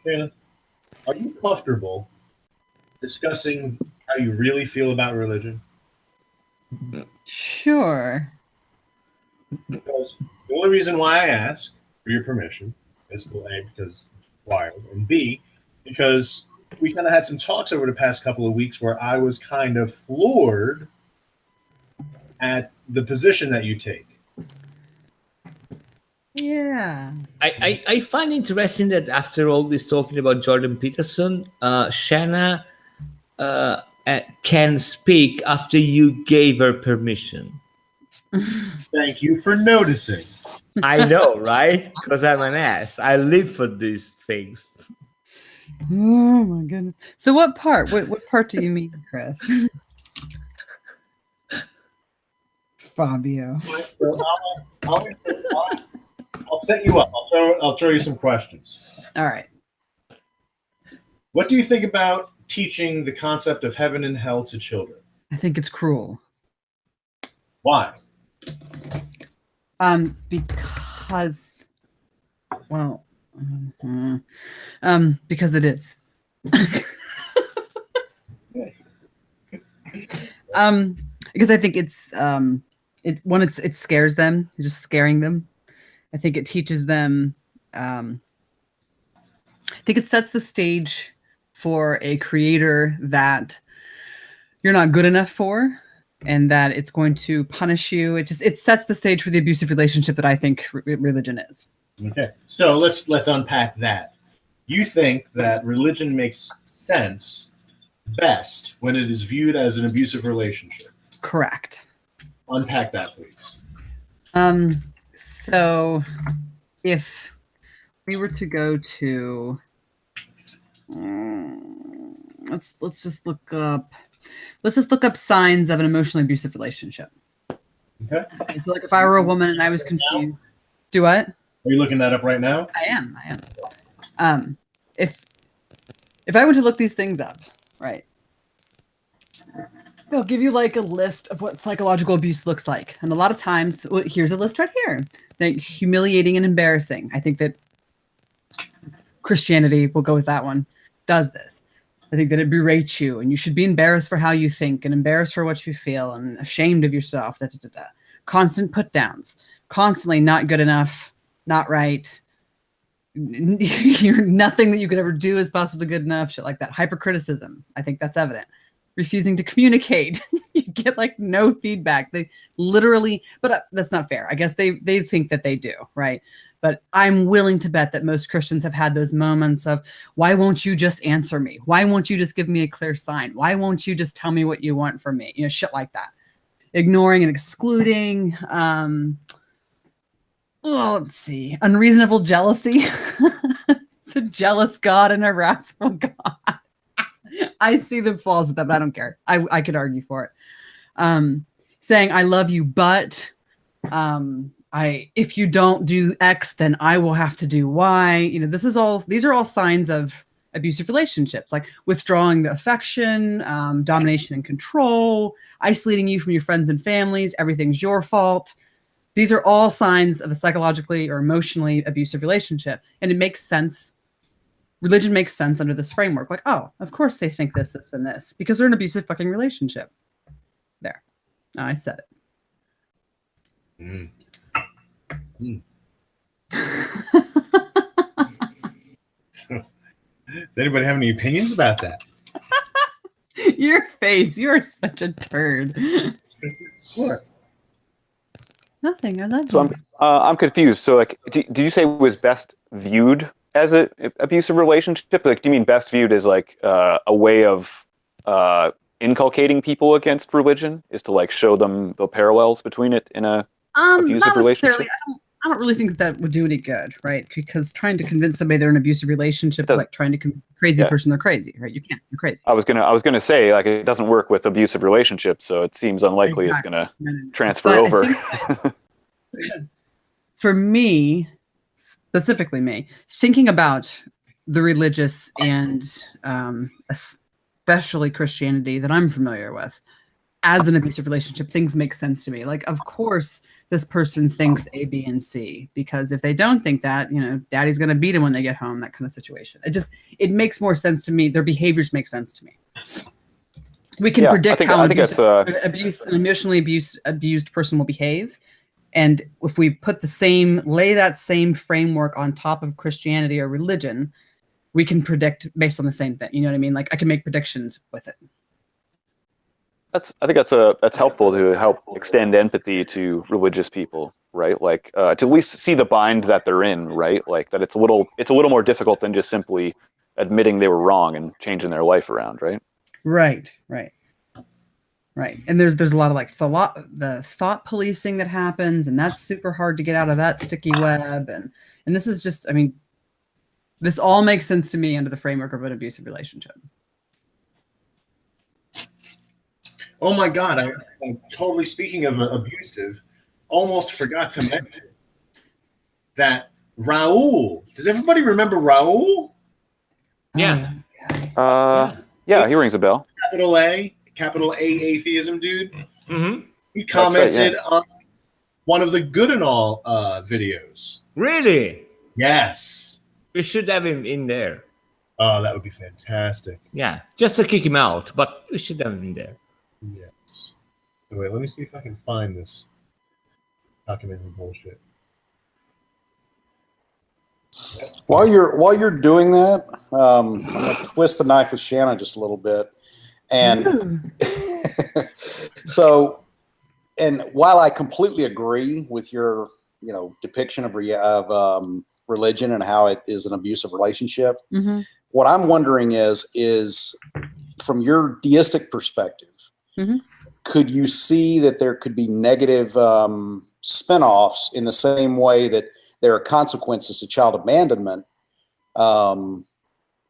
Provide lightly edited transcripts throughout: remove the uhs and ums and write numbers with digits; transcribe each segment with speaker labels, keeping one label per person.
Speaker 1: Shanna, are you comfortable discussing how you really feel about religion?
Speaker 2: Sure.
Speaker 1: Because the only reason why I ask for your permission is, well, A, because it's wild, and B, because we kind of had some talks over the past couple of weeks where I was kind of floored at the position that you take.
Speaker 2: Yeah.
Speaker 3: I find interesting that after all this talking about Jordan Peterson, Shanna can speak after you gave her permission.
Speaker 1: Thank you for noticing.
Speaker 3: I know, right? Because I'm an ass. I live for these things.
Speaker 2: Oh my goodness. So what part? What part do you mean, Chris? Fabio.
Speaker 1: So I'll set you up. I'll throw you some questions.
Speaker 2: All right.
Speaker 1: What do you think about teaching the concept of heaven and hell to children?
Speaker 2: I think it's cruel.
Speaker 1: Why?
Speaker 2: Because, well, because it is. Because I think it's it scares them, it's just scaring them. I think it teaches them. I think it sets the stage for a creator that you're not good enough for, and that it's going to punish you. It sets the stage for the abusive relationship that I think religion is.
Speaker 1: Okay, so let's unpack that. You think that religion makes sense best when it is viewed as an abusive relationship?
Speaker 2: Correct.
Speaker 1: Unpack that, please.
Speaker 2: So if we were to go to let's just look up signs of an emotionally abusive relationship.
Speaker 1: Okay.
Speaker 2: So like if I were a woman and I was confused. Do what?
Speaker 1: Are you looking that up right now?
Speaker 2: I am. If I were to look these things up, right? They'll give you like a list of what psychological abuse looks like. And a lot of times, well, here's a list right here. Like humiliating and embarrassing. I think that Christianity, we'll go with that one, does this. I think that it berates you and you should be embarrassed for how you think and embarrassed for what you feel and ashamed of yourself. Constant put downs, constantly not good enough, not right. You're nothing that you could ever do is possibly good enough. Shit like that. Hypercriticism. I think that's evident. Refusing to communicate. You get like no feedback. They literally, but that's not fair. I guess they think that they do, right? But I'm willing to bet that most Christians have had those moments of, why won't you just answer me? Why won't you just give me a clear sign? Why won't you just tell me what you want from me? You know, shit like that. Ignoring and excluding. Let's see. Unreasonable jealousy. It's a jealous God and a wrathful God. I see the flaws with that, but I don't care. I could argue for it. Saying I love you, but if you don't do X, then I will have to do Y. You know, these are all signs of abusive relationships, like withdrawing the affection, domination and control, isolating you from your friends and families. Everything's your fault. These are all signs of a psychologically or emotionally abusive relationship. And it makes sense. Religion makes sense under this framework. Like, oh, of course they think this, this, and this, because they're in an abusive fucking relationship. There. I said it.
Speaker 1: Does anybody have any opinions about that?
Speaker 2: Your face. You're such a turd.
Speaker 1: What?
Speaker 2: Nothing. I love you.
Speaker 4: So I'm confused. So like, did you say it was best viewed as an abusive relationship? Like, do you mean best viewed as like a way of inculcating people against religion, is to like show them the parallels between it in a abusive
Speaker 2: not
Speaker 4: relationship?
Speaker 2: necessarily. I don't really think that would do any good, right? Because trying to convince somebody they're in an abusive relationship is like trying to convince a crazy person they're crazy, right? You can't. You're crazy.
Speaker 4: I was gonna say, like, it doesn't work with abusive relationships, so it seems unlikely it's gonna transfer over.
Speaker 2: For me, specifically me, thinking about the religious and especially Christianity that I'm familiar with, as an abusive relationship, things make sense to me. Like, of course, this person thinks A, B, and C, because if they don't think that, daddy's going to beat him when they get home, that kind of situation. It makes more sense to me. Their behaviors make sense to me. We can predict how an emotionally abused person will behave. And if we lay that same framework on top of Christianity or religion, we can predict based on the same thing. You know what I mean? Like, I can make predictions with it.
Speaker 4: I think that's helpful to help extend empathy to religious people, right? Like to at least see the bind that they're in, right? Like that it's a little more difficult than just simply admitting they were wrong and changing their life around, right?
Speaker 2: Right. And there's a lot of like the thought policing that happens, and that's super hard to get out of that sticky web. And this is just, I mean, this all makes sense to me under the framework of an abusive relationship.
Speaker 1: Oh my God! I'm totally, speaking of abusive, almost forgot to mention that Raul. Does everybody remember Raul?
Speaker 3: Yeah.
Speaker 4: Yeah, he rings a bell.
Speaker 1: Capital A atheism dude.
Speaker 3: Mm-hmm.
Speaker 1: He commented on one of the Goodenall videos.
Speaker 3: Really?
Speaker 1: Yes.
Speaker 3: We should have him in there.
Speaker 1: Oh, that would be fantastic.
Speaker 3: Yeah, just to kick him out, but we should have him in there.
Speaker 1: Yes. So wait, let me see if I can find this documented bullshit.
Speaker 5: While you're doing that, I'm gonna twist the knife with Shanna just a little bit, and and while I completely agree with your depiction of religion and how it is an abusive relationship, what I'm wondering is from your deistic perspective. Could you see that there could be negative spinoffs in the same way that there are consequences to child abandonment and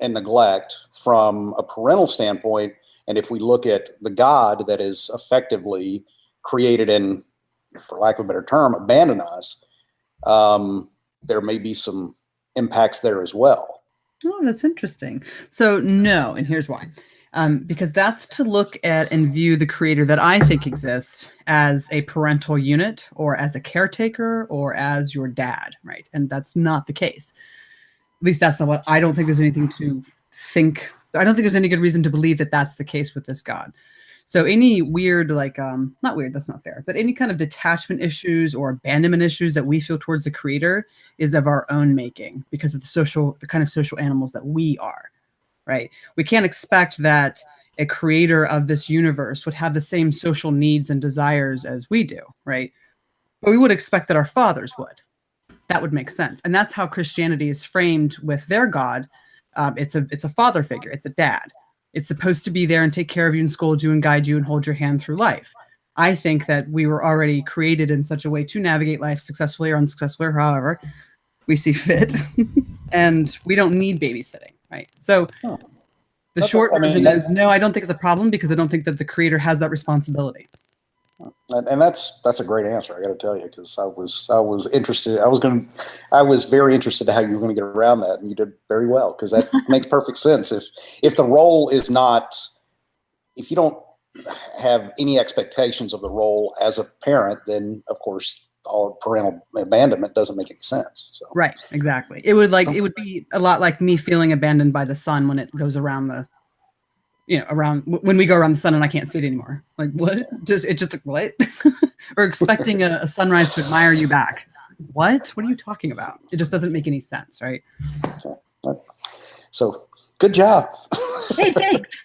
Speaker 5: neglect from a parental standpoint? And if we look at the God that is effectively created and, for lack of a better term, abandoned us, there may be some impacts there as well.
Speaker 2: Oh, that's interesting. So no, and here's why. Because that's to look at and view the creator that I think exists as a parental unit or as a caretaker or as your dad, right? And that's not the case. At least that's not what I don't think there's anything to think. I don't think there's any good reason to believe that that's the case with this God. So any weird, not weird, that's not fair, but any kind of detachment issues or abandonment issues that we feel towards the creator is of our own making because of the kind of social animals that we are. Right? We can't expect that a creator of this universe would have the same social needs and desires as we do, right? But we would expect that our fathers would. That would make sense. And that's how Christianity is framed with their God. It's a father figure. It's a dad. It's supposed to be there and take care of you and scold you and guide you and hold your hand through life. I think that we were already created in such a way to navigate life successfully or unsuccessfully, or however we see fit. And we don't need babysitting. Right. So the short version is no, I don't think it's a problem because I don't think that the creator has that responsibility.
Speaker 5: And that's a great answer. I got to tell you, because I was interested. I was very interested in how you were going to get around that, and you did very well because that makes perfect sense. If the role is not, if you don't have any expectations of the role as a parent, then of course all parental abandonment doesn't make any sense. So.
Speaker 2: Right, exactly. It would be a lot like me feeling abandoned by the sun when it goes around when we go around the sun and I can't see it anymore. Like what? It's just like what? Or expecting a sunrise to admire you back. What are you talking about? It just doesn't make any sense, right?
Speaker 5: So good job.
Speaker 2: Hey, thanks.